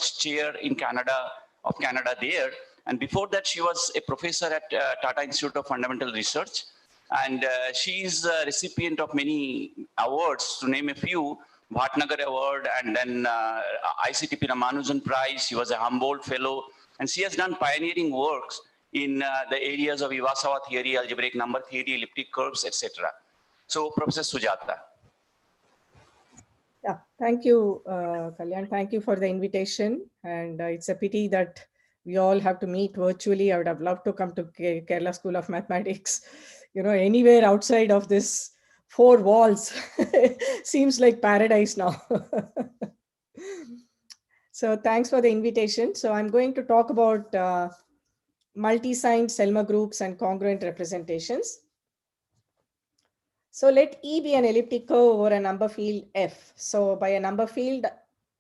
chair in Canada there. And before that, she was a professor at Tata Institute of Fundamental Research. And she is a recipient of many awards, to name a few, Bhatnagar Award, and then ICTP Ramanujan Prize. She was a Humboldt Fellow, and she has done pioneering works in the areas of Iwasawa theory, algebraic number theory, elliptic curves, etc. So, Professor Sujatha. Yeah, thank you, Kalyan. Thank you for the invitation. And it's a pity that we all have to meet virtually. I would have loved to come to Kerala School of Mathematics. You know, anywhere outside of this four walls seems like paradise now. So thanks for the invitation. So I'm going to talk about multi-signed Selma groups and congruent representations. So let E be an elliptic curve over a number field F. So by a number field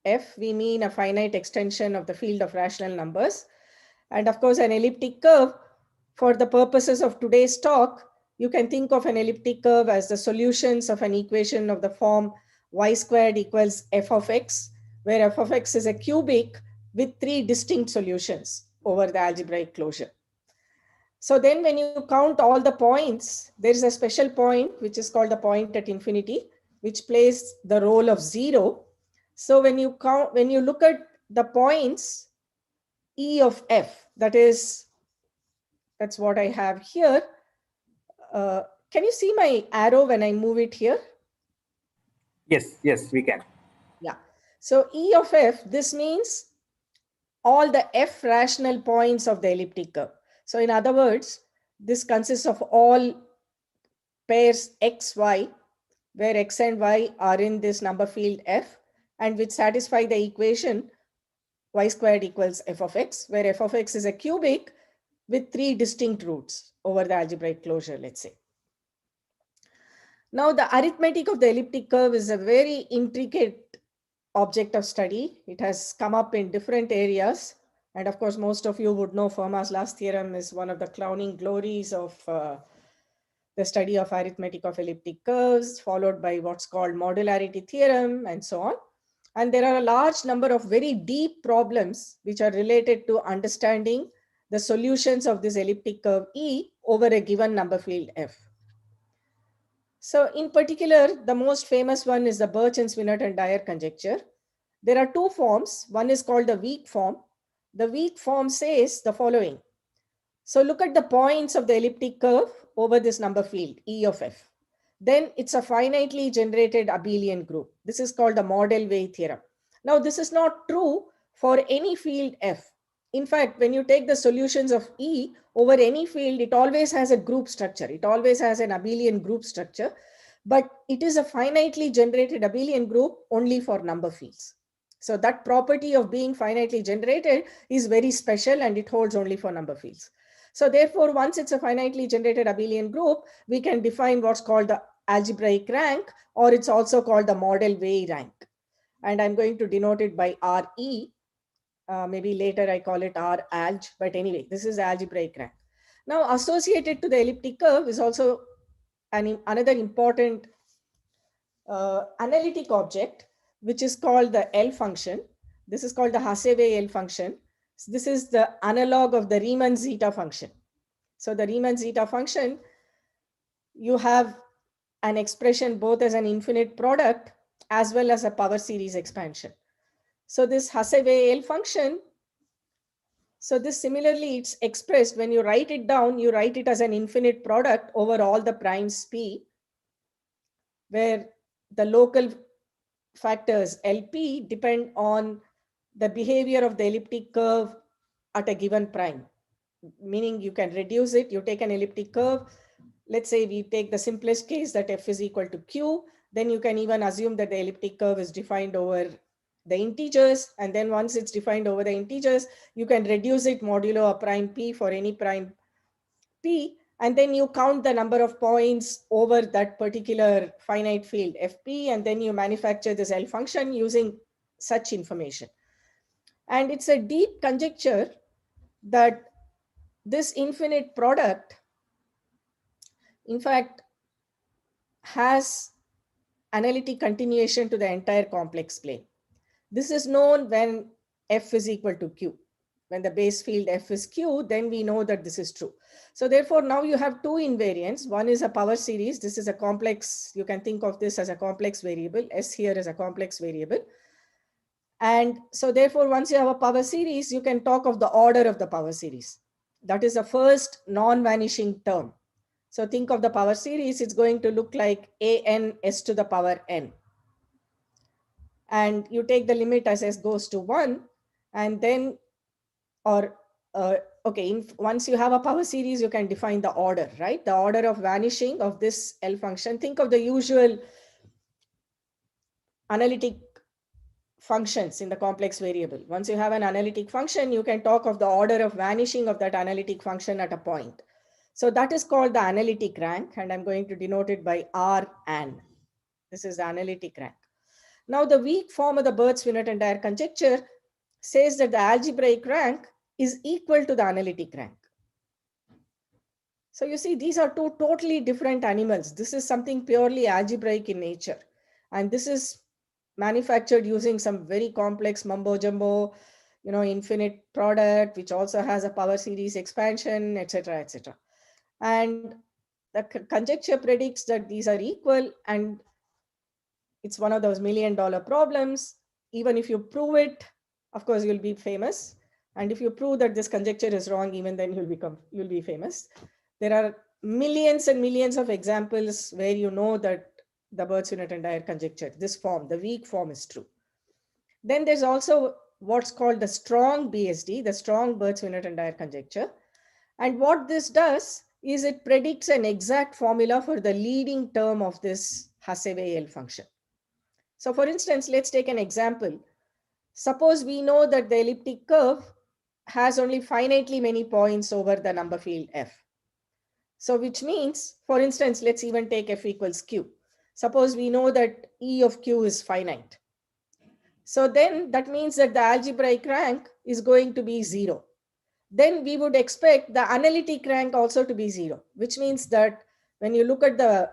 F, we mean a finite extension of the field of rational numbers. And of course, an elliptic curve, for the purposes of today's talk, you can think of an elliptic curve as the solutions of an equation of the form y squared equals f of x, where f of x is a cubic with three distinct solutions over the algebraic closure. So then when you count all the points, there is a special point, which is called the point at infinity, which plays the role of 0. So when you look at the points, E of f, that's what I have here. Can you see my arrow when I move it here? Yes, we can. Yeah. So E of f, this means all the f rational points of the elliptic curve. So in other words, this consists of all pairs x, y, where x and y are in this number field f, and which satisfy the equation y squared equals f of x, where f of x is a cubic with three distinct roots over the algebraic closure, let's say. Now, the arithmetic of the elliptic curve is a very intricate object of study. It has come up in different areas. And of course, most of you would know Fermat's last theorem is one of the crowning glories of the study of arithmetic of elliptic curves, followed by what's called modularity theorem, and so on. And there are a large number of very deep problems which are related to understanding the solutions of this elliptic curve E over a given number field F. So in particular, the most famous one is the Birch and Swinnerton and Dyer conjecture. There are two forms. One is called the weak form. The weak form says the following. So look at the points of the elliptic curve over this number field, E of f. Then it's a finitely generated abelian group. This is called the Mordell-Weil theorem. Now, this is not true for any field f. In fact, when you take the solutions of E over any field, it always has a group structure. It always has an abelian group structure, but it is a finitely generated abelian group only for number fields. So that property of being finitely generated is very special, and it holds only for number fields. So therefore, once it's a finitely generated abelian group, we can define what's called the algebraic rank, or it's also called the Mordell-Weil rank. And I'm going to denote it by Re. Maybe later I call it R-alg, but anyway, this is the algebraic rank. Now, associated to the elliptic curve is also another important analytic object, which is called the L function. This is called the Hasse-Weil L function. So this is the analog of the Riemann zeta function. So the Riemann zeta function, you have an expression both as an infinite product as well as a power series expansion. So this Hasse-Weil L function, so this similarly it's expressed when you write it down, you write it as an infinite product over all the primes P, where the local factors LP depend on the behavior of the elliptic curve at a given prime. Meaning you can reduce it, you take an elliptic curve. Let's say we take the simplest case that f is equal to q, then you can even assume that the elliptic curve is defined over the integers, and then once it's defined over the integers, you can reduce it modulo a prime p for any prime p, and then you count the number of points over that particular finite field fp, and then you manufacture this L function using such information. And it's a deep conjecture that this infinite product, in fact, has analytic continuation to the entire complex plane. This is known when F is equal to Q. When the base field F is Q, then we know that this is true. So therefore, now you have two invariants. One is a power series. This is a complex. You can think of this as a complex variable. S here is a complex variable. And so therefore, once you have a power series, you can talk of the order of the power series. That is the first non-vanishing term. So think of the power series, it's going to look like an s to the power n. And you take the limit as s goes to 1, and then, or once you have a power series, you can define the order, right? The order of vanishing of this L function. Think of the usual analytic functions in the complex variable. Once you have an analytic function, you can talk of the order of vanishing of that analytic function at a point. So that is called the analytic rank, and I'm going to denote it by Rn. This is the analytic rank. Now the weak form of the Bird-Swinnerton and Dyer conjecture says that the algebraic rank is equal to the analytic rank. So you see, these are two totally different animals. This is something purely algebraic in nature. And this is manufactured using some very complex mumbo jumbo, infinite product, which also has a power series expansion, etc., etc. And the conjecture predicts that these are equal, and it's one of those $1 million problems. Even if you prove it, of course, you'll be famous. And if you prove that this conjecture is wrong, even then you'll be famous. There are millions and millions of examples where you know that the Bird-Swinnerton and Dyer conjecture, this form, the weak form, is true. Then there's also what's called the strong BSD, the strong Bird-Swinnerton and Dyer conjecture. And what this does is it predicts an exact formula for the leading term of this Hasse-Weil function. So for instance, let's take an example. Suppose we know that the elliptic curve has only finitely many points over the number field f. So which means, for instance, let's even take f equals q. Suppose we know that E of q is finite. So then that means that the algebraic rank is going to be 0. Then we would expect the analytic rank also to be 0, which means that when you look at the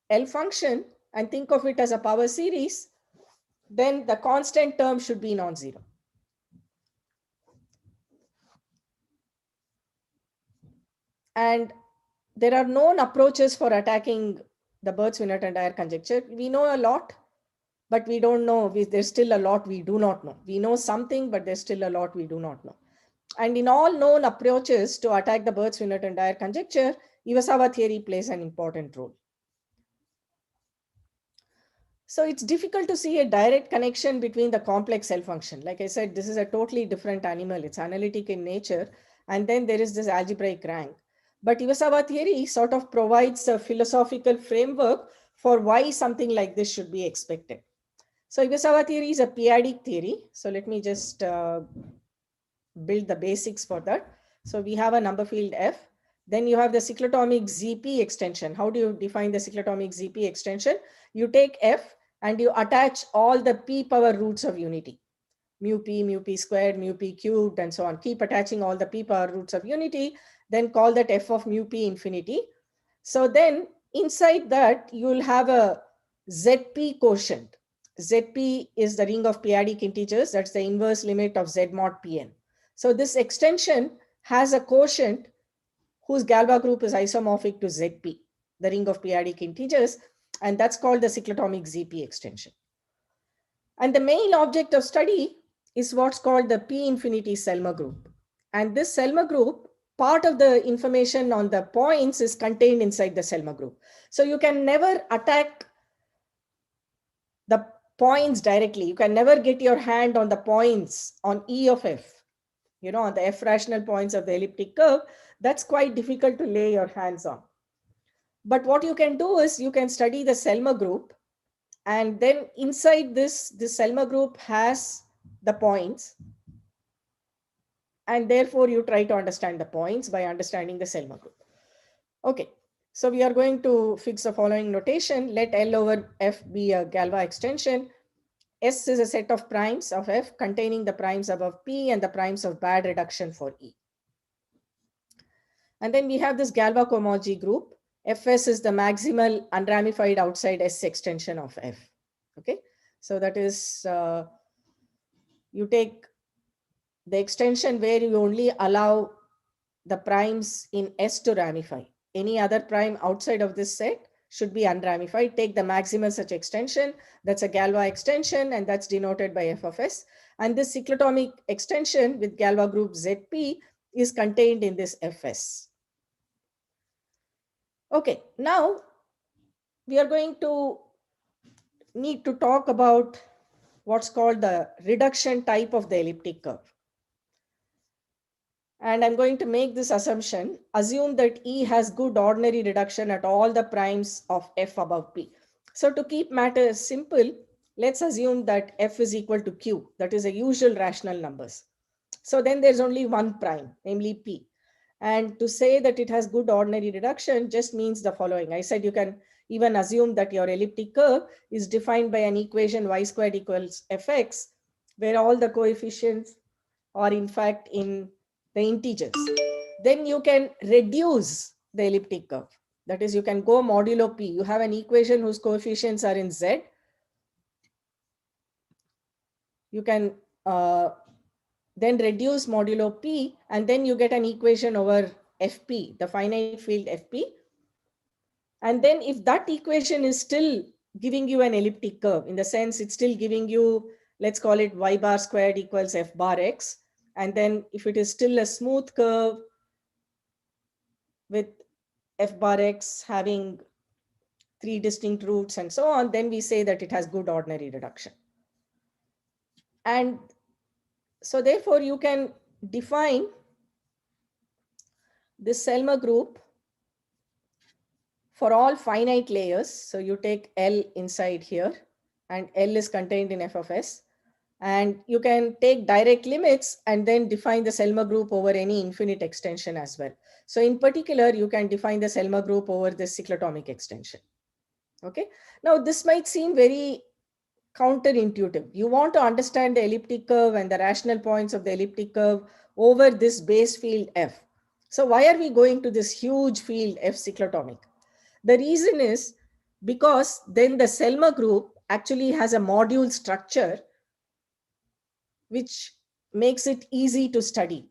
L function and think of it as a power series, then the constant term should be non-zero. And there are known approaches for attacking the Bird-Swinnerton and Dyer conjecture. We know a lot, but we don't know. There's still a lot we do not know. We know something, but there's still a lot we do not know. And in all known approaches to attack the Bird-Swinnerton and Dyer conjecture, Iwasawa theory plays an important role. So it's difficult to see a direct connection between the complex L function. Like I said, this is a totally different animal. It's analytic in nature. And then there is this algebraic rank. But Iwasawa theory sort of provides a philosophical framework for why something like this should be expected. So Iwasawa theory is a p-adic theory. So let me just build the basics for that. So we have a number field f. Then you have the cyclotomic ZP extension. How do you define the cyclotomic ZP extension? You take f and you attach all the p power roots of unity. Mu p squared, mu p cubed, and so on. Keep attaching all the p power roots of unity. Then call that f of mu p infinity. So then inside that, you'll have a ZP quotient. ZP is the ring of p-adic integers. That's the inverse limit of Z mod Pn. So this extension has a quotient whose Galois group is isomorphic to Zp, the ring of p-adic integers, and that's called the cyclotomic ZP extension. And the main object of study is what's called the P infinity Selmer group. And this Selmer group, part of the information on the points is contained inside the Selmer group. So you can never attack the points directly. You can never get your hand on the points on E of f, on the f rational points of the elliptic curve. That's quite difficult to lay your hands on. But what you can do is you can study the Selmer group, and then inside this Selmer group has the points. And therefore you try to understand the points by understanding the Selmer group. Okay, so we are going to fix the following notation. Let L over F be a Galois extension. S is a set of primes of F containing the primes above P and the primes of bad reduction for E. And then we have this Galois cohomology group. Fs is the maximal unramified outside S extension of F. Okay, so that is you take the extension where you only allow the primes in S to ramify. Any other prime outside of this set should be unramified. Take the maximal such extension. That's a Galois extension, and that's denoted by f of S. And this cyclotomic extension with Galois group ZP is contained in this Fs. Okay, now we are going to need to talk about what's called the reduction type of the elliptic curve. And I'm going to make this assumption. Assume that E has good ordinary reduction at all the primes of F above P. So to keep matters simple, let's assume that F is equal to Q. That is a usual rational numbers. So then there's only one prime, namely P. And to say that it has good ordinary reduction just means the following. I said you can even assume that your elliptic curve is defined by an equation y squared equals fx, where all the coefficients are in fact in the integers. Then you can reduce the elliptic curve. That is, you can go modulo p. You have an equation whose coefficients are in z. You can then reduce modulo p, and then you get an equation over fp, the finite field fp. And then if that equation is still giving you an elliptic curve, in the sense it's still giving you, let's call it y bar squared equals f bar x. And then if it is still a smooth curve with f bar x having 3 distinct roots and so on, then we say that it has good ordinary reduction. And so therefore you can define this Selmer group for all finite layers. So you take L inside here, and L is contained in f of s. And you can take direct limits and then define the Selmer group over any infinite extension as well. So in particular, you can define the Selmer group over this cyclotomic extension. Okay. Now this might seem very counterintuitive. You want to understand the elliptic curve and the rational points of the elliptic curve over this base field F. So why are we going to this huge field F cyclotomic? The reason is because then the Selmer group actually has a module structure which makes it easy to study.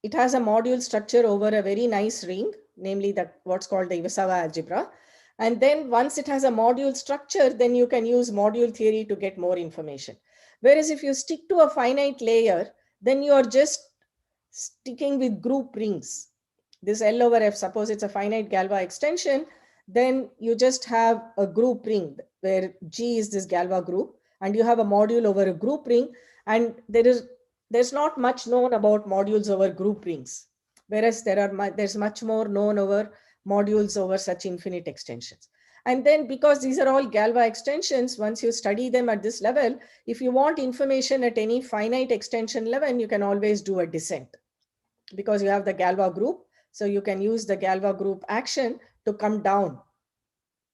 It has a module structure over a very nice ring, namely what's called the Iwasawa algebra. And then once it has a module structure, then you can use module theory to get more information. Whereas if you stick to a finite layer, then you are just sticking with group rings. This L over F, suppose it's a finite Galois extension, then you just have a group ring where G is this Galois group, and you have a module over a group ring, and there's not much known about modules over group rings, whereas there's much more known over modules over such infinite extensions. And then because these are all Galois extensions, once you study them at this level, if you want information at any finite extension level, you can always do a descent because you have the Galois group. So you can use the Galois group action to come down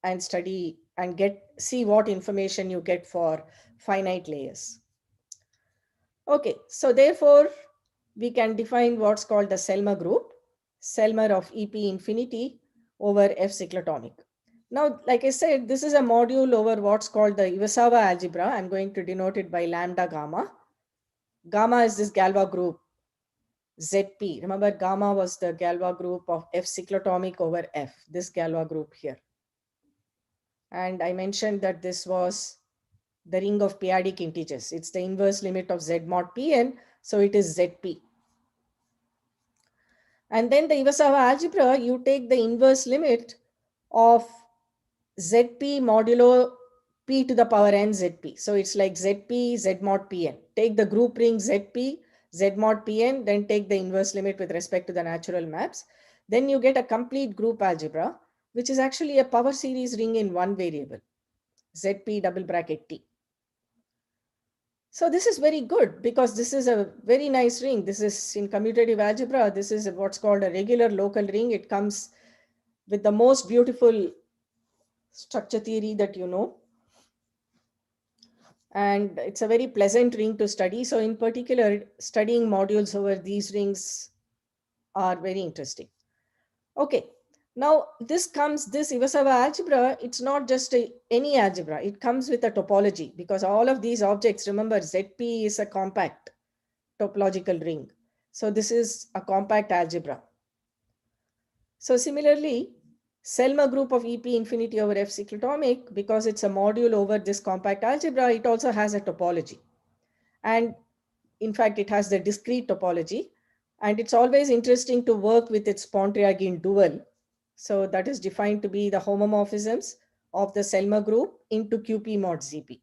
and study and see what information you get for finite layers. Okay, so therefore we can define what's called the Selmer group, Selmer of EP infinity over F cyclotomic. Now, like I said, this is a module over what's called the Iwasawa algebra. I'm going to denote it by lambda gamma. Gamma is this Galois group ZP. Remember, gamma was the Galois group of F cyclotomic over F, this Galois group here. And I mentioned that this was the ring of p-adic integers. It's the inverse limit of Z mod Pn, so it is Zp. And then the Iwasawa algebra, you take the inverse limit of Zp modulo p to the power n Zp. So it's like Zp, Z mod Pn. Take the group ring Zp, Z mod Pn, then take the inverse limit with respect to the natural maps. Then you get a complete group algebra, which is actually a power series ring in one variable, Zp double bracket T. So this is very good because this is a very nice ring. This is in commutative algebra. This is what's called a regular local ring. It comes with the most beautiful structure theory that you know. And it's a very pleasant ring to study. So in particular, studying modules over these rings are very interesting. Okay, Now, this Iwasawa algebra, it's not just any algebra. It comes with a topology because all of these objects, remember, ZP is a compact topological ring. So this is a compact algebra. So similarly, Selma group of EP infinity over F cyclotomic, because it's a module over this compact algebra, it also has a topology. And in fact, it has the discrete topology. And it's always interesting to work with its Pontryagin dual. So that is defined to be the homomorphisms of the Selma group into QP mod ZP.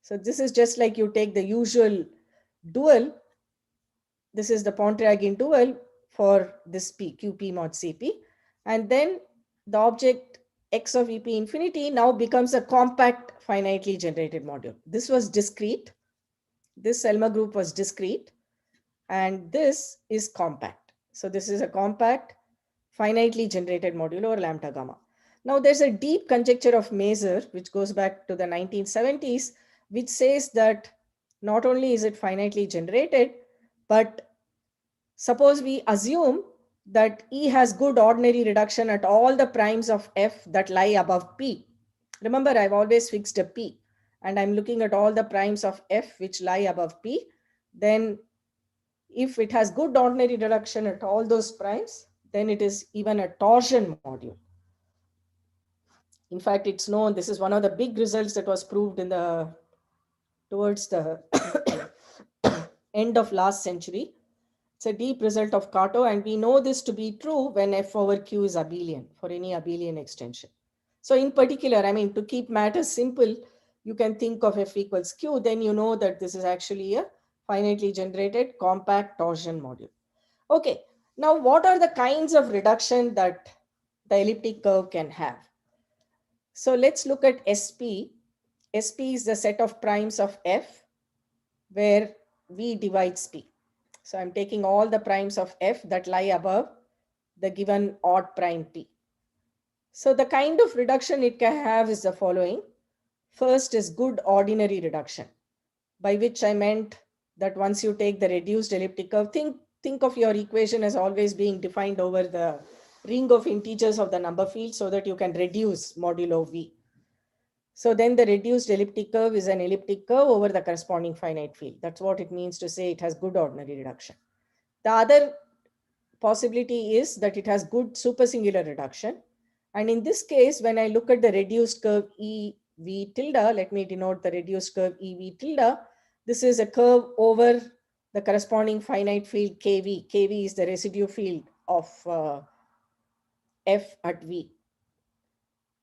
So this is just like you take the usual dual. This is the Pontryagin dual for this P, QP mod CP. And then the object X of EP infinity now becomes a compact finitely generated module. This was discrete. This Selma group was discrete. And this is compact. So this is a compact finitely generated module over lambda gamma. Now there's a deep conjecture of Maser, which goes back to the 1970s, which says that not only is it finitely generated, but suppose we assume that E has good ordinary reduction at all the primes of F that lie above P. Remember, I've always fixed a P, and I'm looking at all the primes of F which lie above P. Then if it has good ordinary reduction at all those primes, then it is even a torsion module. In fact, it's known, this is one of the big results that was proved in towards the end of last century. It's a deep result of Kato, and we know this to be true when F over Q is abelian for any abelian extension. So in particular, I mean, to keep matters simple, you can think of F equals Q, then you know that this is actually a finitely generated compact torsion module. Okay, now what are the kinds of reduction that the elliptic curve can have? So let's look at SP. SP is the set of primes of F where V divides P. So I'm taking all the primes of F that lie above the given odd prime P. So the kind of reduction it can have is the following. First is good ordinary reduction, by which I meant that once you take the reduced elliptic curve, think of your equation as always being defined over the ring of integers of the number field so that you can reduce modulo V. So then the reduced elliptic curve is an elliptic curve over the corresponding finite field. That's what it means to say it has good ordinary reduction. The other possibility is that it has good supersingular reduction. And in this case, when I look at the reduced curve EV tilde, let me denote the reduced curve EV tilde. This is a curve over the corresponding finite field KV. KV is the residue field of F at V.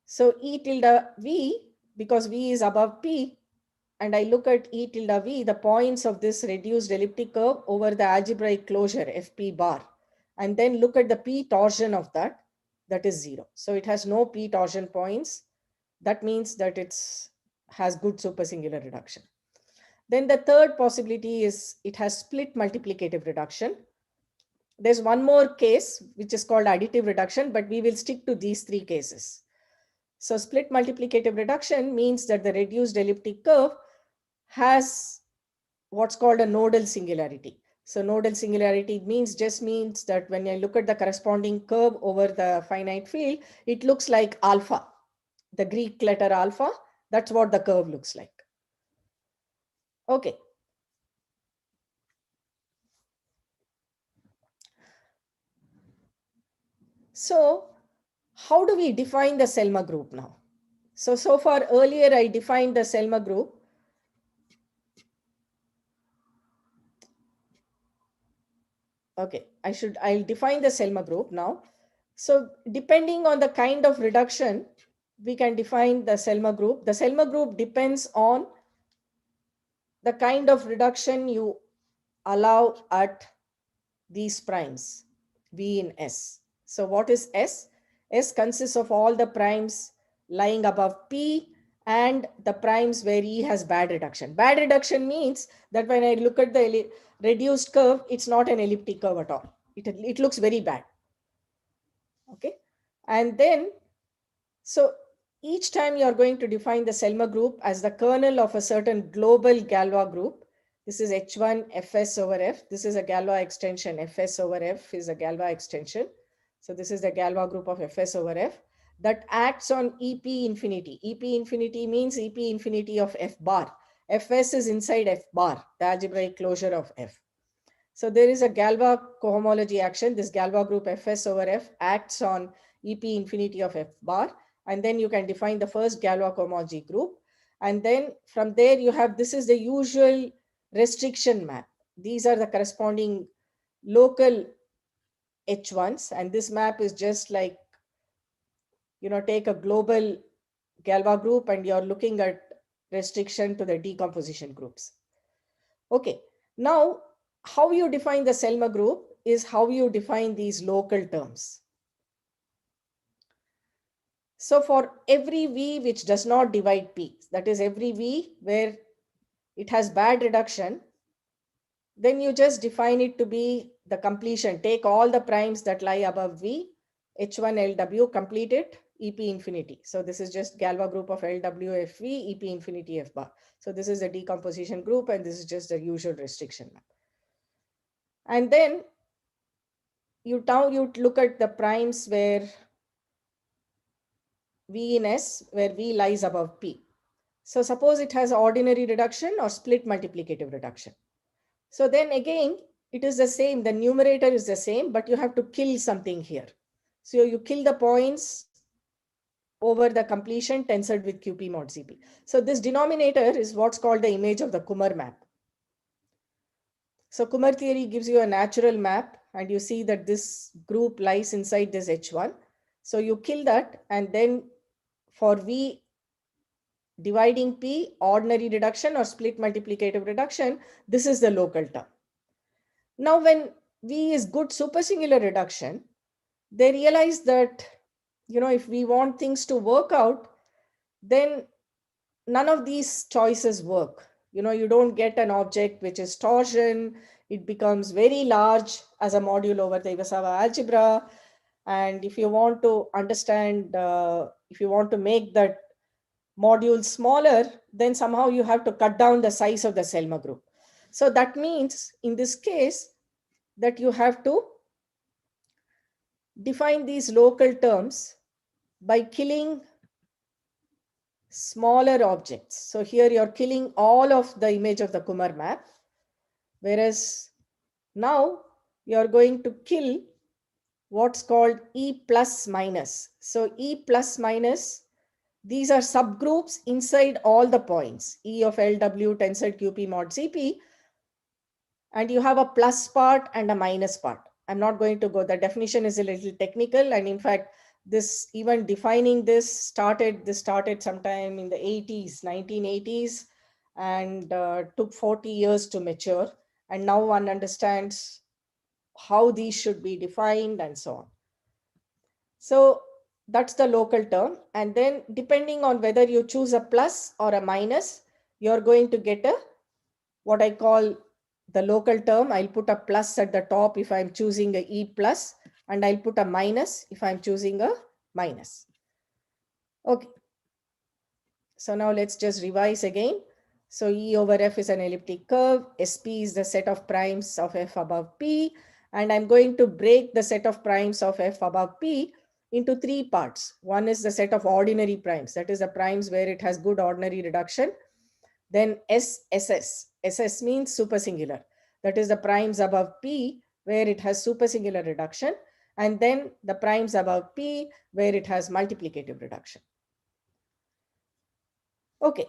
So E tilde V, because V is above P, and I look at E tilde V, the points of this reduced elliptic curve over the algebraic closure FP bar, and then look at the P torsion of that is 0. So it has no P torsion points. That means that it has good supersingular reduction. Then the third possibility is it has split multiplicative reduction. There's one more case which is called additive reduction, but we will stick to these three cases. So split multiplicative reduction means that the reduced elliptic curve has what's called a nodal singularity. So nodal singularity just means that when I look at the corresponding curve over the finite field, it looks like alpha, the Greek letter alpha. That's what the curve looks like. Okay. So how do we define the Selma group now? So far earlier I defined the Selma group. Okay, I'll define the Selma group now. So depending on the kind of reduction, we can define the Selma group. The Selma group depends on the kind of reduction you allow at these primes, V in S. So what is S? S consists of all the primes lying above P and the primes where E has bad reduction. Bad reduction means that when I look at the reduced curve, it's not an elliptic curve at all. It looks very bad. Okay. And then, so each time you're going to define the Selma group as the kernel of a certain global Galois group. This is H1 Fs over F. This is a Galois extension. Fs over F is a Galois extension. So this is the Galois group of Fs over F that acts on EP infinity. EP infinity means EP infinity of F bar. Fs is inside F bar, the algebraic closure of F. So there is a Galois cohomology action. This Galois group Fs over F acts on EP infinity of F bar. And then you can define the first Galois cohomology group. And then from there you have, this is the usual restriction map. These are the corresponding local H1s. And this map is just like, take a global Galois group and you're looking at restriction to the decomposition groups. Okay, now how you define the Selma group is how you define these local terms. So for every V which does not divide P, that is every V where it has bad reduction, then you just define it to be the completion. Take all the primes that lie above V, H1 LW, complete it, EP infinity. So this is just Galois group of LW FV, EP infinity F bar. So this is a decomposition group and this is just the usual restriction map. And then you look at the primes where V in S, where V lies above P. So suppose it has ordinary reduction or split multiplicative reduction. So then again, it is the same. The numerator is the same, but you have to kill something here. So you kill the points over the completion tensored with QP mod CP. So this denominator is what's called the image of the Kummer map. So Kummer theory gives you a natural map and you see that this group lies inside this H1. So you kill that and then for V dividing P, ordinary reduction or split multiplicative reduction, this is the local term. Now when V is good supersingular reduction, they realize that, if we want things to work out, then none of these choices work. You don't get an object which is torsion. It becomes very large as a module over the Iwasawa algebra. And if you want to understand, if you want to make that module smaller, then somehow you have to cut down the size of the Selma group. So that means in this case that you have to define these local terms by killing smaller objects. So here you're killing all of the image of the Kummer map, whereas now you're going to kill what's called E plus minus. So E plus minus, these are subgroups inside all the points, E of LW tensor QP mod CP, and you have a plus part and a minus part. I'm not going to go, the definition is a little technical, and in fact, this even defining this started sometime in the 80s, 1980s, and took 40 years to mature. And now one understands how these should be defined and so on. So that's the local term. And then depending on whether you choose a plus or a minus, you're going to get what I call the local term. I'll put a plus at the top if I'm choosing a E plus, and I'll put a minus if I'm choosing a minus. Okay. So now let's just revise again. So E over F is an elliptic curve. SP is the set of primes of F above P. And I'm going to break the set of primes of F above P into three parts. One is the set of ordinary primes. That is the primes where it has good ordinary reduction. Then SS. SS means supersingular. That is the primes above P where it has supersingular reduction. And then the primes above P where it has multiplicative reduction. Okay.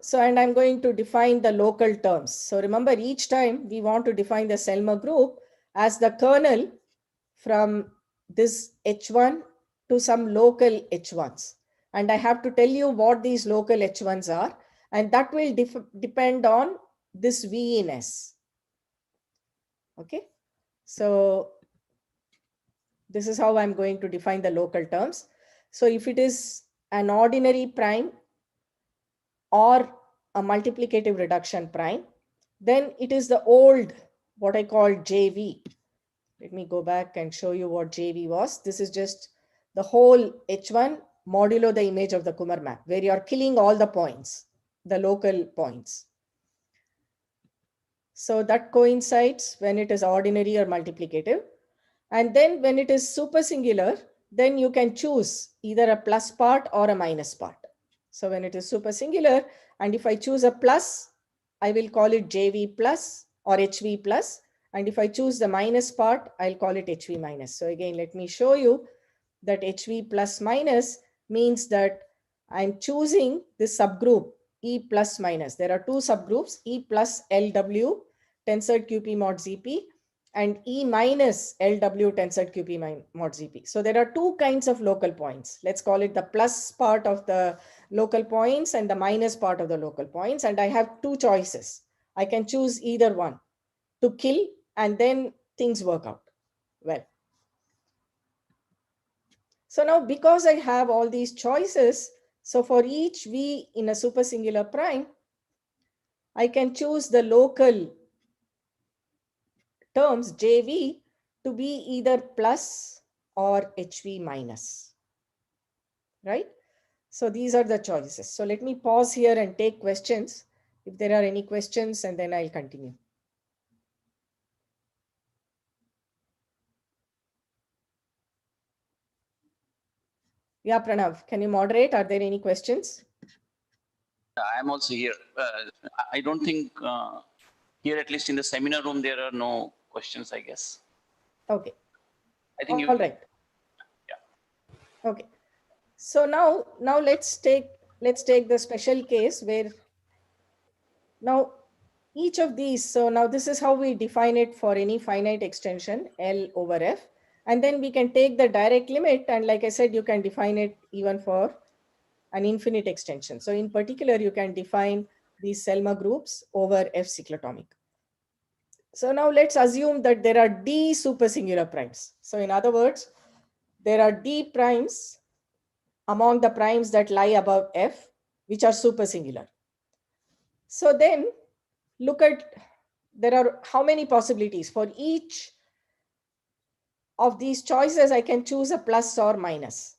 So, and I'm going to define the local terms. So remember, each time we want to define the Selma group as the kernel from this H1 to some local H1s. And I have to tell you what these local H1s are. And that will depend on this V in S. Okay. So this is how I'm going to define the local terms. So if it is an ordinary prime or a multiplicative reduction prime, then it is the old, what I call JV. Let me go back and show you what JV was. This is just the whole H1 modulo the image of the Kummer map, where you are killing all the points, the local points. So that coincides when it is ordinary or multiplicative. And then when it is super singular, then you can choose either a plus part or a minus part. So when it is super singular, and if I choose a plus, I will call it JV plus or HV plus. And if I choose the minus part, I'll call it HV minus. So again, let me show you that HV plus minus means that I'm choosing this subgroup E plus minus. There are two subgroups, E plus LW tensor QP mod ZP and E minus LW tensor QP mod ZP. So there are two kinds of local points. Let's call it the plus part of the local points and the minus part of the local points. And I have two choices. I can choose either one to kill and then things work out well. So now because I have all these choices, so for each V in a super singular prime, I can choose the local terms JV to be either plus or HV minus, right? So these are the choices. So let me pause here and take questions if there are any questions, and then I'll continue. Yeah, Pranav, can you moderate? Are there any questions? I'm also here. I don't think here, at least in the seminar room, there are no questions, I guess. Okay. I think all right. Yeah. Okay. So now let's take the special case where now each of these, so now this is how we define it for any finite extension L over F. And then we can take the direct limit. And like I said, you can define it even for an infinite extension. So in particular, you can define these Selma groups over F cyclotomic. So now let's assume that there are D supersingular primes. So in other words, there are D primes among the primes that lie above F, which are supersingular. So then look at, there are how many possibilities? For each of these choices, I can choose a plus or minus,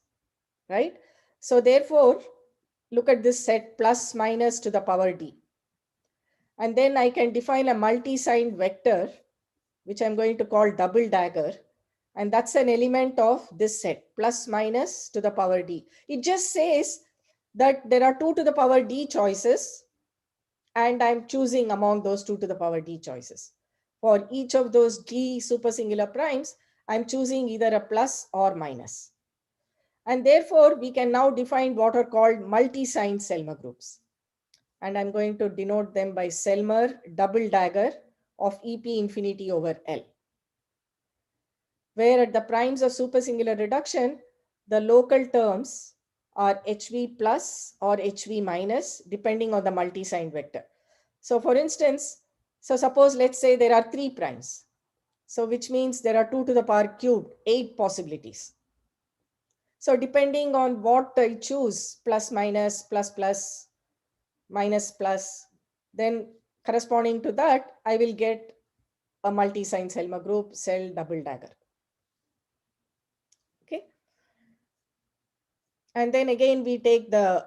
right? So therefore, look at this set plus minus to the power D. And then I can define a multi-signed vector, which I'm going to call double dagger. And that's an element of this set, plus minus to the power D. It just says that there are 2 to the power D choices, and I'm choosing among those 2 to the power D choices. For each of those D supersingular primes, I'm choosing either a plus or minus. And therefore, we can now define what are called multi-signed Selma groups. And I'm going to denote them by Selmer double dagger of EP infinity over L, where at the primes of supersingular reduction, the local terms are HV plus or HV minus, depending on the multi-signed vector. So for instance, so suppose let's say there are 3 primes. So which means there are 2 to the power cubed, 8 possibilities. So depending on what I choose, plus minus, plus plus, minus plus, then corresponding to that, I will get a multi-signed Selma group, cell double dagger. Okay. And then again, we take the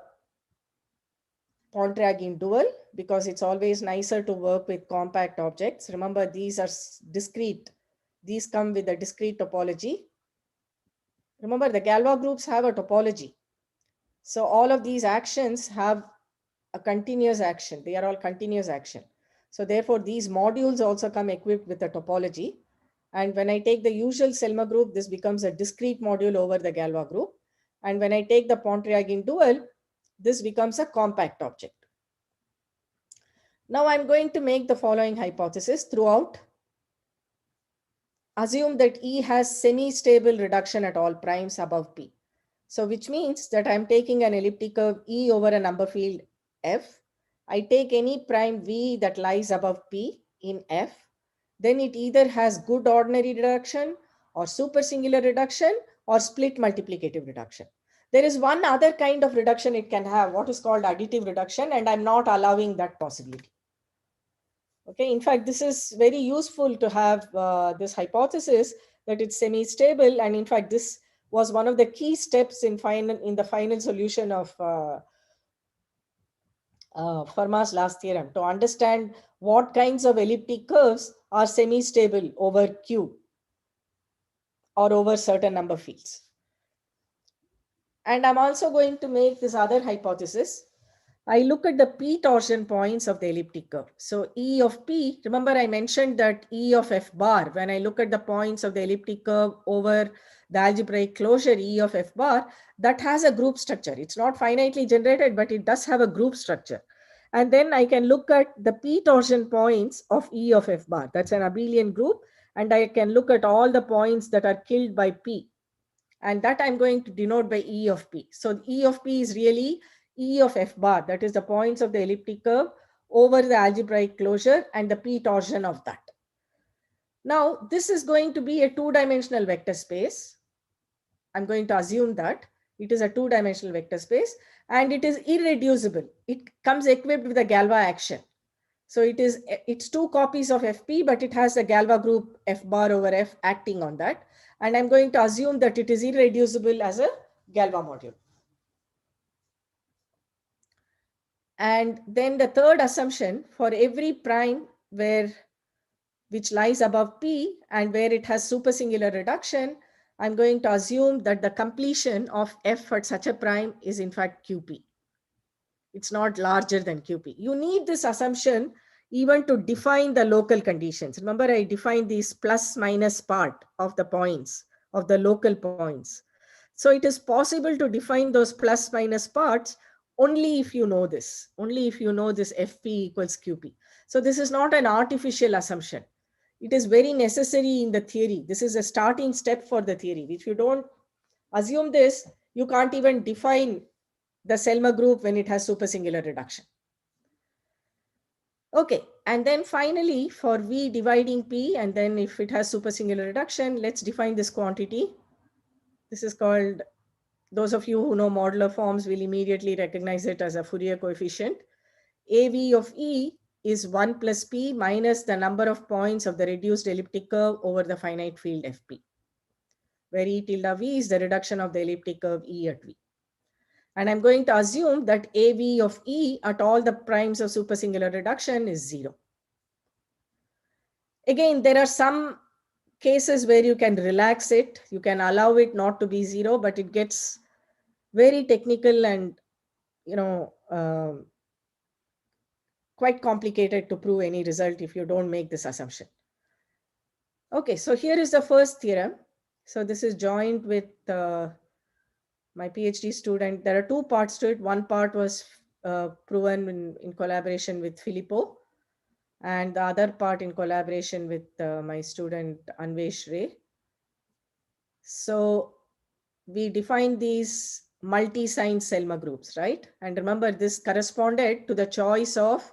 Pontryagin dual because it's always nicer to work with compact objects. Remember, these are discrete. These come with a discrete topology. Remember, the Galois groups have a topology. So all of these actions have a continuous action. They are all continuous action. So therefore, these modules also come equipped with a topology. And when I take the usual Selma group, this becomes a discrete module over the Galois group. And when I take the Pontryagin dual, this becomes a compact object. Now I'm going to make the following hypothesis throughout. Assume that E has semi-stable reduction at all primes above P. So which means that I'm taking an elliptic curve E over a number field F. I take any prime V that lies above P in F. Then it either has good ordinary reduction or supersingular reduction or split multiplicative reduction. There is one other kind of reduction it can have, what is called additive reduction, and I'm not allowing that possibility. Okay, in fact, this is very useful to have this hypothesis that it's semi-stable. And in fact, this was one of the key steps in the final solution of Fermat's last theorem to understand what kinds of elliptic curves are semi-stable over Q or over certain number fields. And I'm also going to make this other hypothesis. I look at the P torsion points of the elliptic curve. So E of P, remember I mentioned that E of F bar, when I look at the points of the elliptic curve over the algebraic closure E of F bar, that has a group structure. It's not finitely generated, but it does have a group structure. And then I can look at the P torsion points of E of F bar. That's an abelian group. And I can look at all the points that are killed by P. And that I'm going to denote by E of P. So E of P is really E of F bar, that is the points of the elliptic curve over the algebraic closure and the P torsion of that. Now, this is going to be a two-dimensional vector space. I'm going to assume that it is a two-dimensional vector space and it is irreducible. It comes equipped with a Galois action. So it's two copies of FP, but it has a Galois group F bar over F acting on that. And I'm going to assume that it is irreducible as a Galois module. And then the third assumption, for every prime which lies above P and where it has supersingular reduction, I'm going to assume that the completion of F at such a prime is in fact QP. It's not larger than QP. You need this assumption even to define the local conditions. Remember, I defined these plus minus part of the points, of the local points. So it is possible to define those plus minus parts only if you know this, only if you know this FP equals QP. So this is not an artificial assumption. It is very necessary in the theory. This is a starting step for the theory. If you don't assume this, you can't even define the Selmer group when it has supersingular reduction. Okay, and then finally for V dividing P, and then if it has supersingular reduction, let's define this quantity. This is called, those of you who know modular forms will immediately recognize it as a Fourier coefficient. AV of E is 1 plus P minus the number of points of the reduced elliptic curve over the finite field FP, where E tilde V is the reduction of the elliptic curve E at V. And I'm going to assume that AV of E at all the primes of supersingular reduction is 0. Again, there are some cases where you can relax it. You can allow it not to be 0, but it gets very technical and, quite complicated to prove any result if you don't make this assumption. Okay, so here is the first theorem. So this is joined with my PhD student. There are two parts to it. One part was proven in collaboration with Filippo, and the other part in collaboration with my student Anvesh Ray. So we defined these multi-sign Selmer groups, right? And remember, this corresponded to the choice of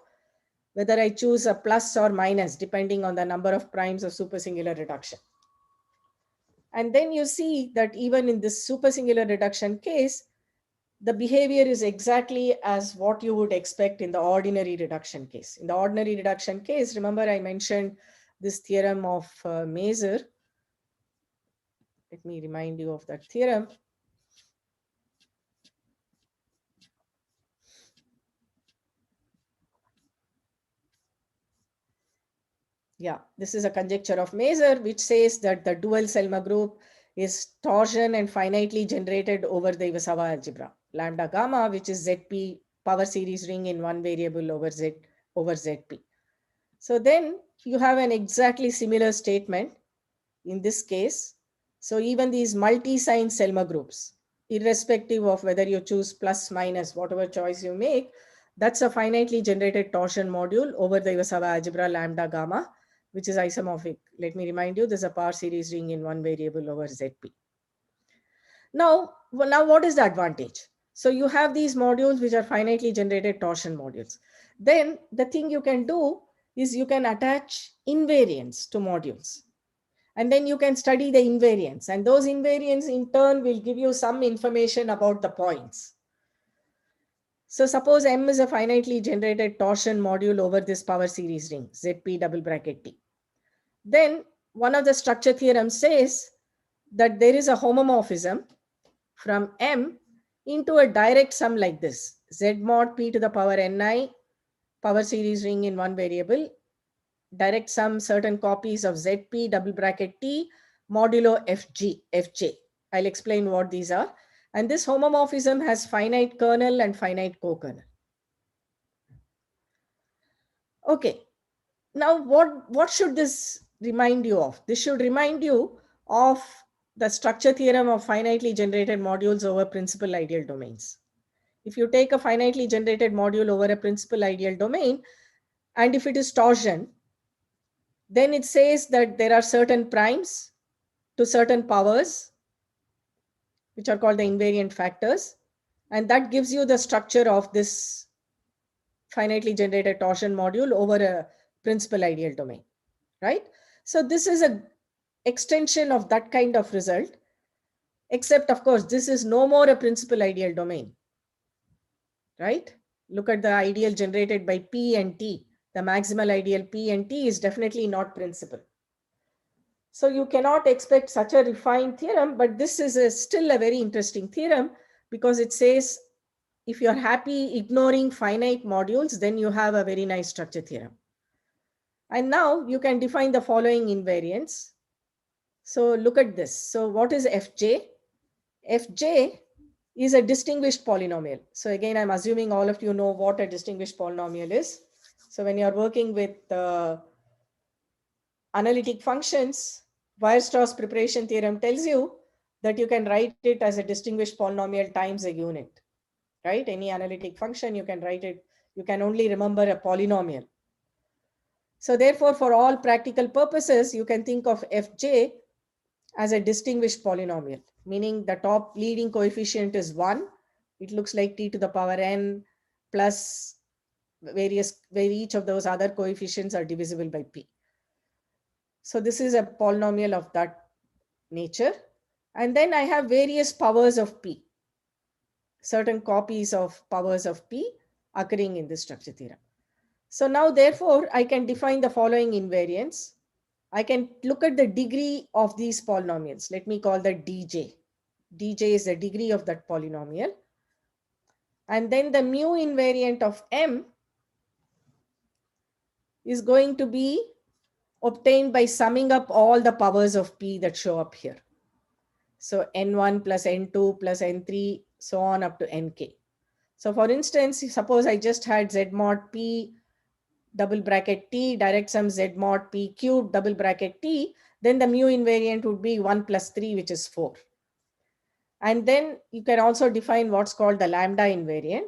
whether I choose a plus or minus depending on the number of primes of supersingular reduction. And then you see that even in this supersingular reduction case, the behavior is exactly as what you would expect in the ordinary reduction case. In the ordinary reduction case, remember I mentioned this theorem of Mazur. Let me remind you of that theorem. Yeah, this is a conjecture of Mazur, which says that the dual Selmer group is torsion and finitely generated over the Iwasawa algebra. Lambda gamma, which is ZP power series ring in one variable over ZP. So then you have an exactly similar statement in this case. So even these multi-sign Selmer groups, irrespective of whether you choose plus, minus, whatever choice you make, that's a finitely generated torsion module over the Iwasawa algebra lambda gamma, which is isomorphic. Let me remind you, there's a power series ring in one variable over ZP. Now what is the advantage? So you have these modules which are finitely generated torsion modules. Then the thing you can do is you can attach invariants to modules. And then you can study the invariants. And those invariants in turn will give you some information about the points. So suppose M is a finitely generated torsion module over this power series ring, ZP double bracket T. Then one of the structure theorems says that there is a homomorphism from M into a direct sum like this, Z mod P to the power Ni power series ring in one variable, direct sum certain copies of Zp double bracket T modulo Fj. I'll explain what these are. And this homomorphism has finite kernel and finite co-kernel. Okay. Now, what should this remind you of? This should remind you of the structure theorem of finitely generated modules over principal ideal domains. If you take a finitely generated module over a principal ideal domain, and if it is torsion, then it says that there are certain primes to certain powers, which are called the invariant factors. And that gives you the structure of this finitely generated torsion module over a principal ideal domain, right? So this is an extension of that kind of result, except of course, this is no more a principal ideal domain, right? Look at the ideal generated by P and T. The maximal ideal P and T is definitely not principal. So you cannot expect such a refined theorem, but this is still a very interesting theorem because it says if you're happy ignoring finite modules, then you have a very nice structure theorem. And now you can define the following invariants. So look at this. So what is Fj? Fj is a distinguished polynomial. So again, I'm assuming all of you know what a distinguished polynomial is. So when you're working with analytic functions, Weierstrass preparation theorem tells you that you can write it as a distinguished polynomial times a unit, right? Any analytic function, you can write it, you can only remember a polynomial. So therefore, for all practical purposes, you can think of Fj as a distinguished polynomial, meaning the top leading coefficient is 1. It looks like t to the power n plus various, where each of those other coefficients are divisible by p. So this is a polynomial of that nature. And then I have various powers of p, certain copies of powers of p occurring in this structure theorem. So now, therefore, I can define the following invariants. I can look at the degree of these polynomials. Let me call that dj. dj is the degree of that polynomial. And then the mu invariant of m is going to be obtained by summing up all the powers of p that show up here. So n1 plus n2 plus n3, so on up to nk. So for instance, suppose I just had z mod p double bracket t direct sum z mod p cube double bracket t, then the mu invariant would be 1 plus 3, which is 4. And then you can also define what's called the lambda invariant.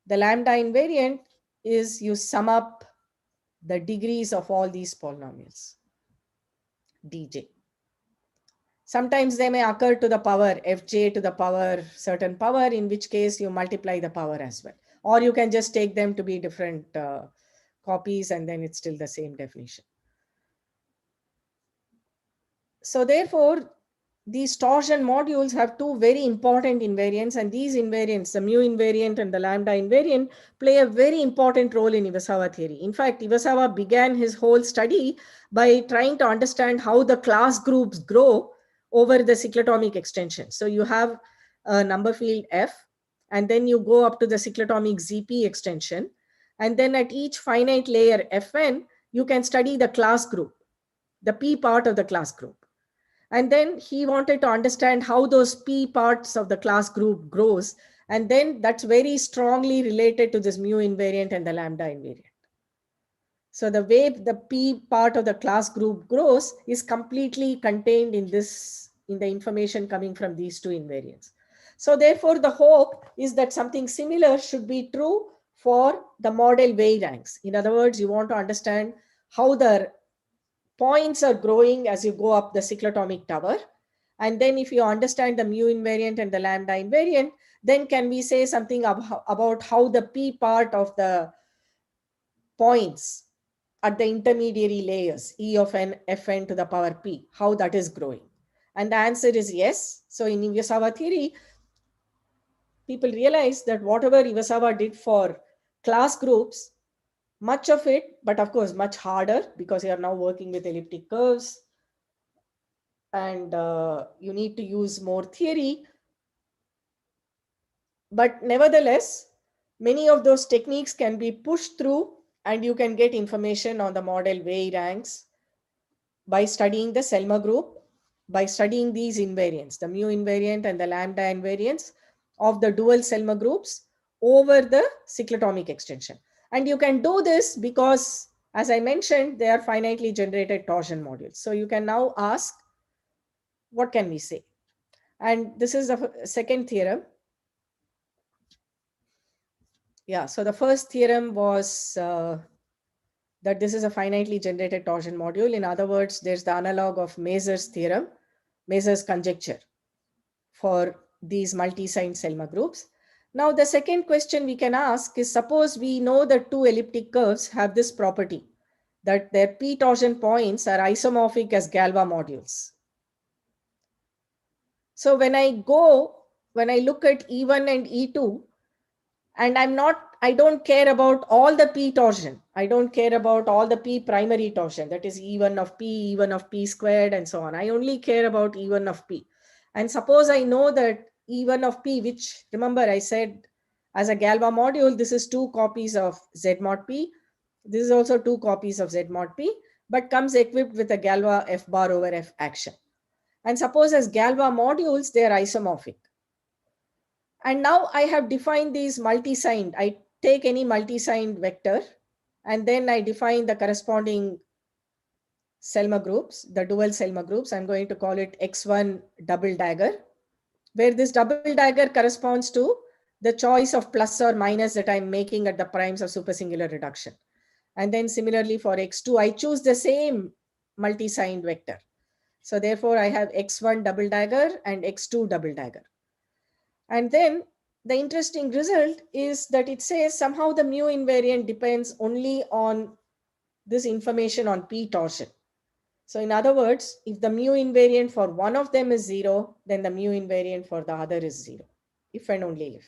The lambda invariant is you sum up the degrees of all these polynomials, dj. Sometimes they may occur to the power fj to the power certain power, in which case you multiply the power as well. Or you can just take them to be different copies and then it's still the same definition. So therefore, these torsion modules have two very important invariants, and these invariants, the mu invariant and the lambda invariant, play a very important role in Iwasawa theory. In fact, Iwasawa began his whole study by trying to understand how the class groups grow over the cyclotomic extension. So you have a number field F, and then you go up to the cyclotomic ZP extension. And then at each finite layer Fn, you can study the class group, the P part of the class group. And then he wanted to understand how those P parts of the class group grows. And then that's very strongly related to this mu invariant and the lambda invariant. So the way the P part of the class group grows is completely contained in this, in the information coming from these two invariants. So therefore, the hope is that something similar should be true for the model Weyl ranks. In other words, you want to understand how the points are growing as you go up the cyclotomic tower. And then if you understand the mu invariant and the lambda invariant, then can we say something about how the P part of the points at the intermediary layers, E of n, Fn to the power P, how that is growing? And the answer is yes. So in Iwasawa theory, people realize that whatever Iwasawa did for class groups, much of it, but of course much harder because you are now working with elliptic curves and you need to use more theory. But nevertheless, many of those techniques can be pushed through And you can get information on the model Weil ranks by studying the Selma group, by studying these invariants, the mu invariant and the lambda invariants of the dual Selma groups over the cyclotomic extension. And you can do this because, as I mentioned, they are finitely generated torsion modules. So you can now ask, what can we say? And this is the second theorem. Yeah, so the first theorem was that this is a finitely generated torsion module. In other words, there's the analog of Mazur's theorem, Mazur's conjecture for these multi-signed Selma groups. Now, the second question we can ask is, suppose we know that two elliptic curves have this property, that their p torsion points are isomorphic as Galois modules. So when I look at E1 and E2, and I don't care about all the p torsion. I don't care about all the p primary torsion, that is E1 of p, E1 of p squared, and so on. I only care about E1 of p. And suppose I know that E1 of p, which, remember, I said as a Galois module, this is 2 copies of Z mod p. This is also 2 copies of Z mod p, but comes equipped with a Galois F bar over F action. And suppose as Galois modules, they are isomorphic. And now I have defined these multi-signed. I take any multi-signed vector, and then I define the corresponding Selma groups, the dual Selma groups. I'm going to call it X1 double dagger, where this double dagger corresponds to the choice of plus or minus that I'm making at the primes of supersingular reduction. And then similarly for X2, I choose the same multi-signed vector. So therefore I have X1 double dagger and X2 double dagger. And then the interesting result is that it says somehow the mu invariant depends only on this information on p torsion. So in other words, if the mu invariant for one of them is 0, then the mu invariant for the other is 0, if and only if.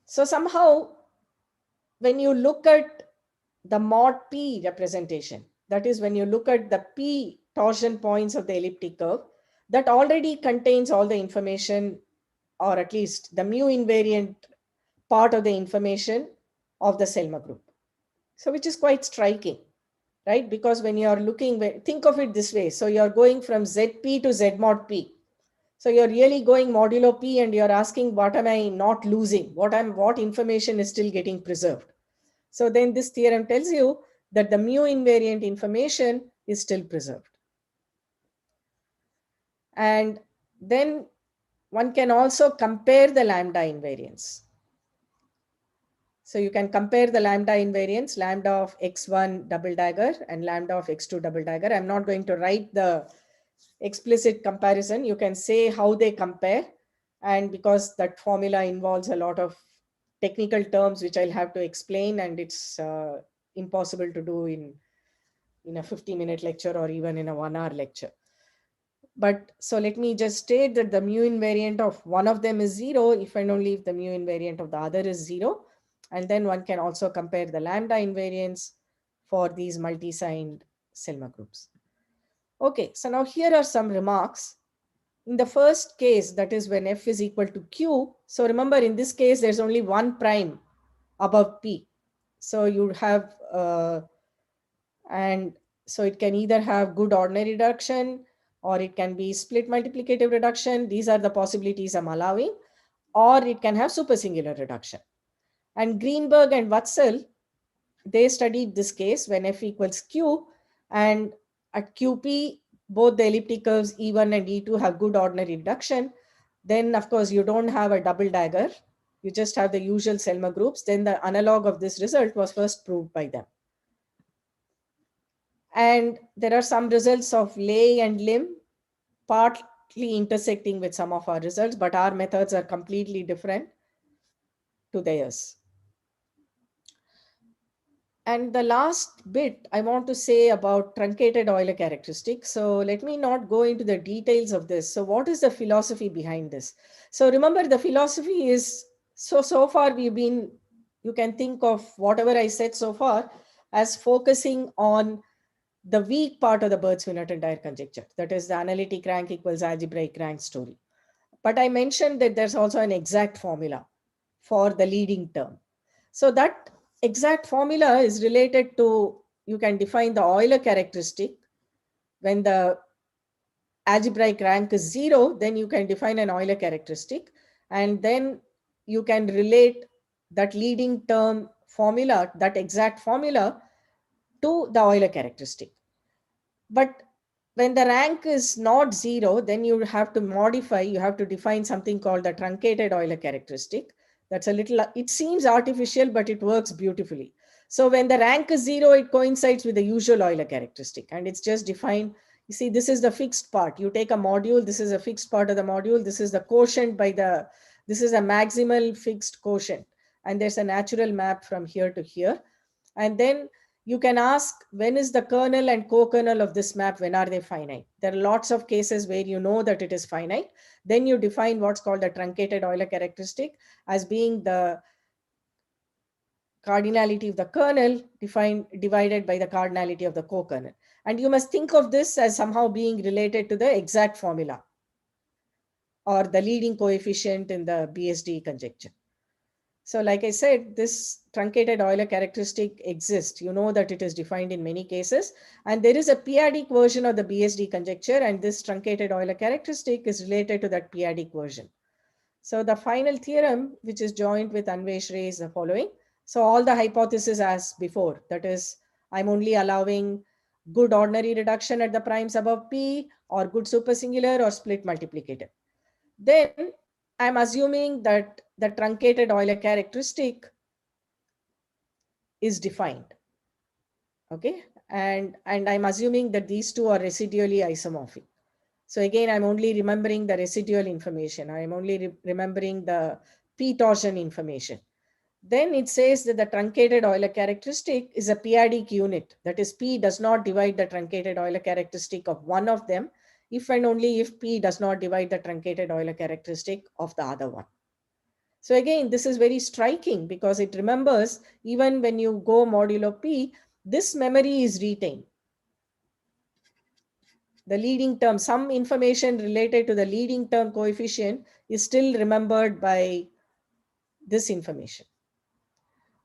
So somehow, when you look at the mod p representation, that is when you look at the p torsion points of the elliptic curve, that already contains all the information, or at least the mu invariant part of the information of the Selma group. So which is quite striking, right? Because when you are looking, think of it this way. So you're going from ZP to Z mod P. So you're really going modulo P, and you're asking, what am I not losing? What information is still getting preserved? So then this theorem tells you that the mu invariant information is still preserved. And then one can also compare the lambda invariance. So you can compare the lambda invariance, lambda of X1 double dagger and lambda of X2 double dagger. I'm not going to write the explicit comparison. You can say how they compare. And because that formula involves a lot of technical terms, which I'll have to explain, and it's impossible to do in a 50-minute lecture or even in a 1-hour lecture. But so let me just state that the mu invariant of one of them is 0, if and only if the mu invariant of the other is 0. And then one can also compare the lambda invariance for these multi-signed Selma groups. Okay, so now here are some remarks. In the first case, that is when f is equal to q. So remember, in this case, there's only one prime above p. So you have, and so it can either have good ordinary reduction, or it can be split multiplicative reduction. These are the possibilities I'm allowing. Or it can have supersingular reduction. And Greenberg and Wurzel, they studied this case when f equals q, and at qp, both the elliptic curves E1 and E2 have good ordinary reduction. Then, of course, you don't have a double dagger. You just have the usual Selma groups. Then the analog of this result was first proved by them. And there are some results of Ley and Lim, partly intersecting with some of our results, but our methods are completely different to theirs. And the last bit I want to say about truncated Euler characteristics. So let me not go into the details of this. So what is the philosophy behind this? So remember, the philosophy is, so far you can think of whatever I said so far as focusing on the weak part of the Bird-Swinnerton-Dyer conjecture. That is the analytic rank equals algebraic rank story. But I mentioned that there's also an exact formula for the leading term. So that exact formula is related to, you can define the Euler characteristic. When the algebraic rank is 0, then you can define an Euler characteristic, and then you can relate that leading term formula, that exact formula, to the Euler characteristic. But when the rank is not 0, then you have to modify, you have to define something called the truncated Euler characteristic. That's a little, it seems artificial, but it works beautifully. So when the rank is 0, it coincides with the usual Euler characteristic, and it's just defined. You see, this is the fixed part. You take a module, this is a fixed part of the module, this is the quotient by the, this is a maximal fixed quotient, and there's a natural map from here to here. And then you can ask, when is the kernel and co-kernel of this map, when are they finite? There are lots of cases where you know that it is finite. Then you define what's called the truncated Euler characteristic as being the cardinality of the kernel divided by the cardinality of the co-kernel. And you must think of this as somehow being related to the exact formula or the leading coefficient in the BSD conjecture. So like I said, this truncated Euler characteristic exists. You know that it is defined in many cases. And there is a p-adic version of the BSD conjecture, and this truncated Euler characteristic is related to that p-adic version. So the final theorem, which is joined with Anvesh Ray, is the following. So all the hypotheses as before, that is, I'm only allowing good ordinary reduction at the primes above P, or good supersingular, or split multiplicative. Then I'm assuming that the truncated Euler characteristic is defined. Okay, and I'm assuming that these two are residually isomorphic. So again, I'm only remembering the residual information. I'm only remembering the p torsion information. Then it says that the truncated Euler characteristic is a p-adic unit. That is, P does not divide the truncated Euler characteristic of one of them, if and only if P does not divide the truncated Euler characteristic of the other one. So again, this is very striking because it remembers, even when you go modulo P, this memory is retained. The leading term, some information related to the leading term coefficient is still remembered by this information.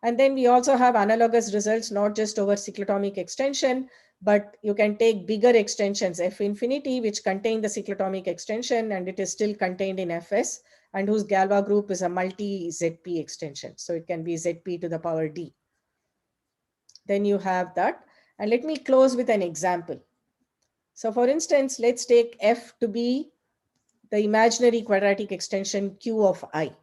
And then we also have analogous results, not just over cyclotomic extension, but you can take bigger extensions, F infinity, which contain the cyclotomic extension, and it is still contained in Fs, and whose Galois group is a multi-ZP extension. So it can be ZP to the power D. Then you have that. And let me close with an example. So for instance, let's take F to be the imaginary quadratic extension Q of I.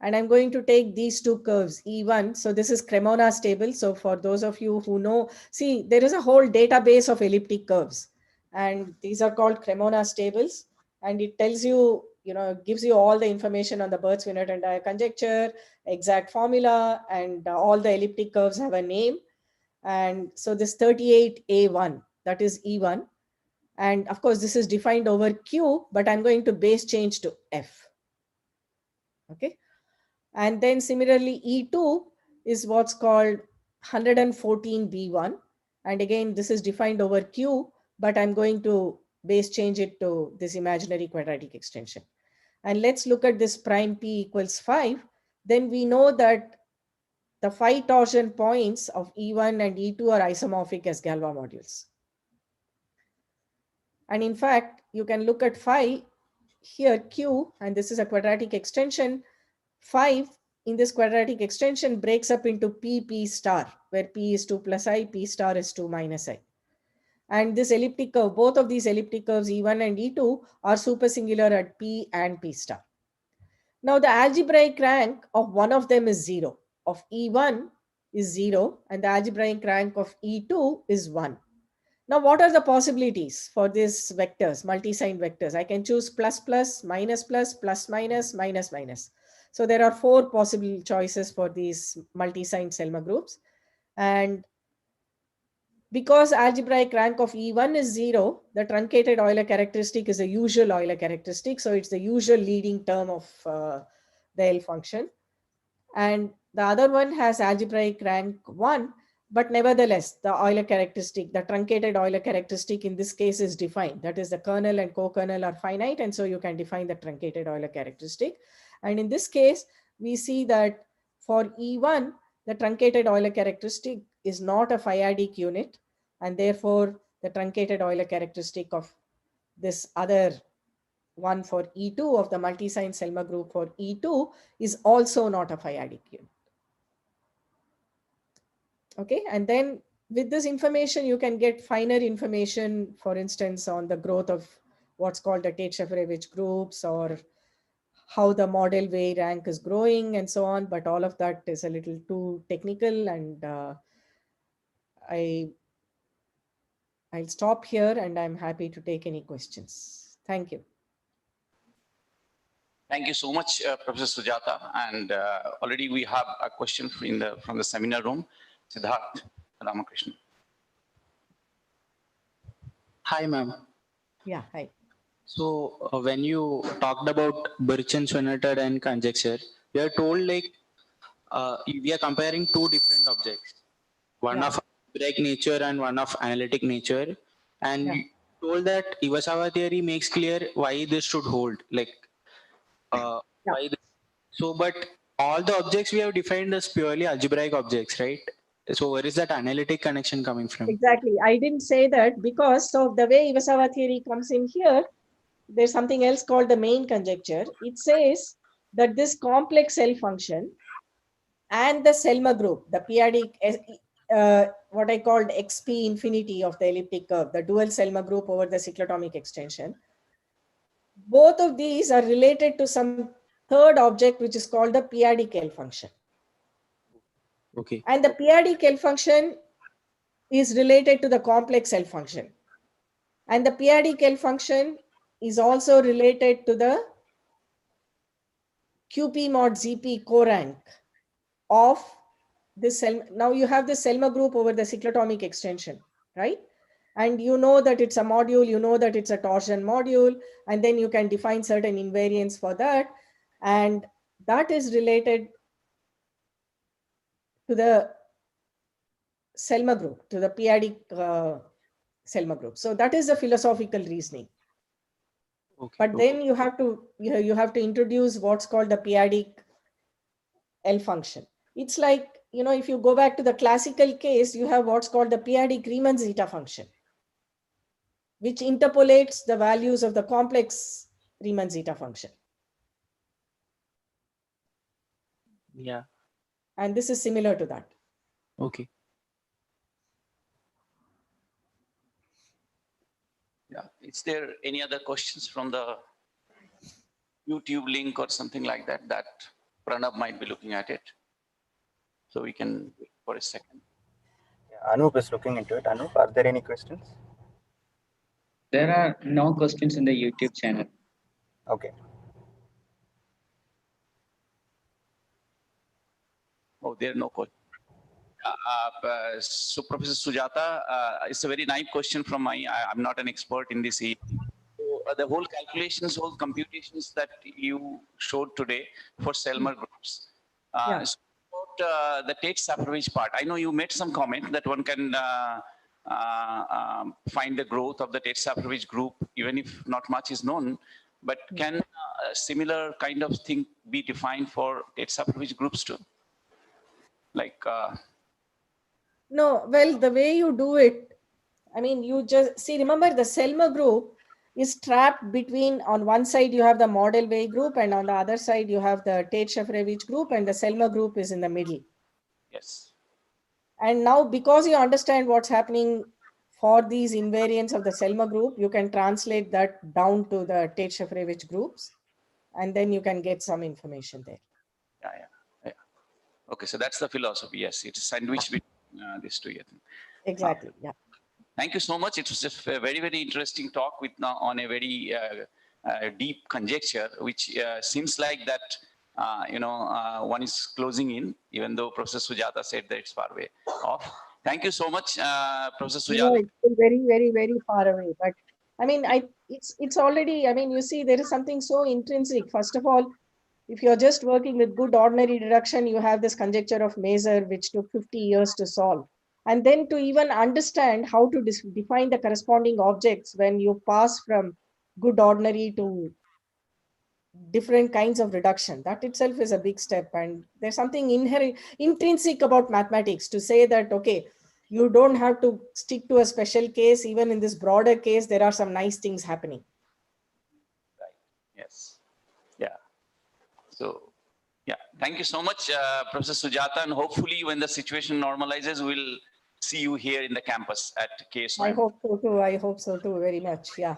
And I'm going to take these two curves, E1. So this is Cremona's table. So for those of you who know, see, there is a whole database of elliptic curves. And these are called Cremona's tables. And it tells you, gives you all the information on the Burt-Swinnerton conjecture, exact formula, and all the elliptic curves have a name. And so this 38A1, that is E1. And of course, this is defined over Q, but I'm going to base change to F. Okay. And then similarly, E2 is what's called 114B1. And again, this is defined over Q, but I'm going to base change it to this imaginary quadratic extension. And let's look at this prime P equals 5. Then we know that the phi torsion points of E1 and E2 are isomorphic as Galois modules. And in fact, you can look at phi here, Q, and this is a quadratic extension. 5 in this quadratic extension breaks up into P star, where P is 2 plus I, P star is 2 minus I. And this elliptic curve, both of these elliptic curves, E1 and E2, are supersingular at P and P star. Now the algebraic rank of one of them is 0. Of E1 is 0, and the algebraic rank of E2 is 1. Now, what are the possibilities for these vectors, multi-sign vectors? I can choose plus, plus, minus, plus, plus, minus, minus, minus. So there are 4 possible choices for these multi-sign Selma groups. And because algebraic rank of E1 is 0, the truncated Euler characteristic is a usual Euler characteristic. So it's the usual leading term of the L function. And the other one has algebraic rank 1. But nevertheless, the Euler characteristic, the truncated Euler characteristic in this case is defined. That is, the kernel and co-kernel are finite. And so you can define the truncated Euler characteristic. And in this case, we see that for E1, the truncated Euler characteristic is not a phi-adic unit, and therefore the truncated Euler characteristic of this other one for E2 of the multi-sign Selma group for E2 is also not a phi-adic unit. Okay, and then with this information, you can get finer information, for instance, on the growth of what's called the Tate-Shafarevich groups, or how the model way rank is growing and so on. But all of that is a little too technical, and I'll stop here, and I'm happy to take any questions. Thank you. Thank you so much, Professor Sujatha. And already we have a question from the seminar room. Siddharth Ramakrishnan. Hi, ma'am. Yeah, hi. So when you talked about Birch-Schwenneter and conjecture, we are told like we are comparing two different objects, one Yeah. of algebraic nature and one of analytic nature, and Yeah. you told that Iwasawa theory makes clear why this should hold, like Yeah. why. So, but all the objects we have defined as purely algebraic objects, right? So, where is that analytic connection coming from? Exactly. I didn't say that because so the way Iwasawa theory comes in here, there's something else called the main conjecture. It says that this complex cell function and the Selma group, the periodic, what I called XP infinity of the elliptic curve, the dual Selma group over the cyclotomic extension, both of these are related to some third object, which is called the periodic L function. Okay. And the periodic L function is related to the complex L function. And the periodic L function is also related to the QP mod ZP corank of this cell. Now you have the Selma group over the cyclotomic extension, right? And you know that it's a module, you know that it's a torsion module, and then you can define certain invariants for that. And that is related to the Selma group, to the periodic Selma group. So that is the philosophical reasoning. Okay. But then you have to introduce what's called the periodic L function. It's like, if you go back to the classical case, you have what's called the periodic Riemann zeta function, which interpolates the values of the complex Riemann zeta function. Yeah. And this is similar to that. Okay. Yeah. Is there any other questions from the YouTube link or something like that, that Pranab might be looking at it? So we can wait for a second. Yeah, Anup is looking into it. Anup, are there any questions? There are no questions in the YouTube channel. Okay. Oh, there are no questions. So Professor Sujatha, it's a very naive question from I'm not an expert in this area. So the whole calculations, whole computations that you showed today for Selmer groups. Yeah. So about the Tate-Shafarevich part, I know you made some comment that one can find the growth of the Tate-Shafarevich group, even if not much is known. But can a similar kind of thing be defined for Tate-Shafarevich groups too? Like No, well, the way you do it, you just see, remember the Selma group is trapped between, on one side you have the model way group, and on the other side you have the Tate-Shafarevich group, and the Selma group is in the middle. yes. And now, because you understand what's happening for these invariants of the Selma group, you can translate that down to the Tate-Shafarevich groups, and then you can get some information there. Yeah. Okay, so that's the philosophy. Yes, it's sandwiched between these two. Exactly. Yeah. Thank you so much. It was just a very, very interesting talk with on a very deep conjecture, which seems like that one is closing in, even though Professor Sujatha said that it's far away off. Thank you so much, Professor Sujatha. It's still very, very, very far away. But it's already, you see, there is something so intrinsic. First of all, if you're just working with good ordinary deduction, you have this conjecture of Maser, which took 50 years to solve. And then to even understand how to define the corresponding objects when you pass from good ordinary to different kinds of reduction. That itself is a big step. And there's something inherent, intrinsic about mathematics to say that, okay, you don't have to stick to a special case. Even in this broader case, there are some nice things happening. Yes. Yeah. So, yeah, thank you so much, Professor Sujatha. And hopefully when the situation normalizes, we'll see you here in the campus at KSOM. I hope so too. I hope so too very much. Yeah.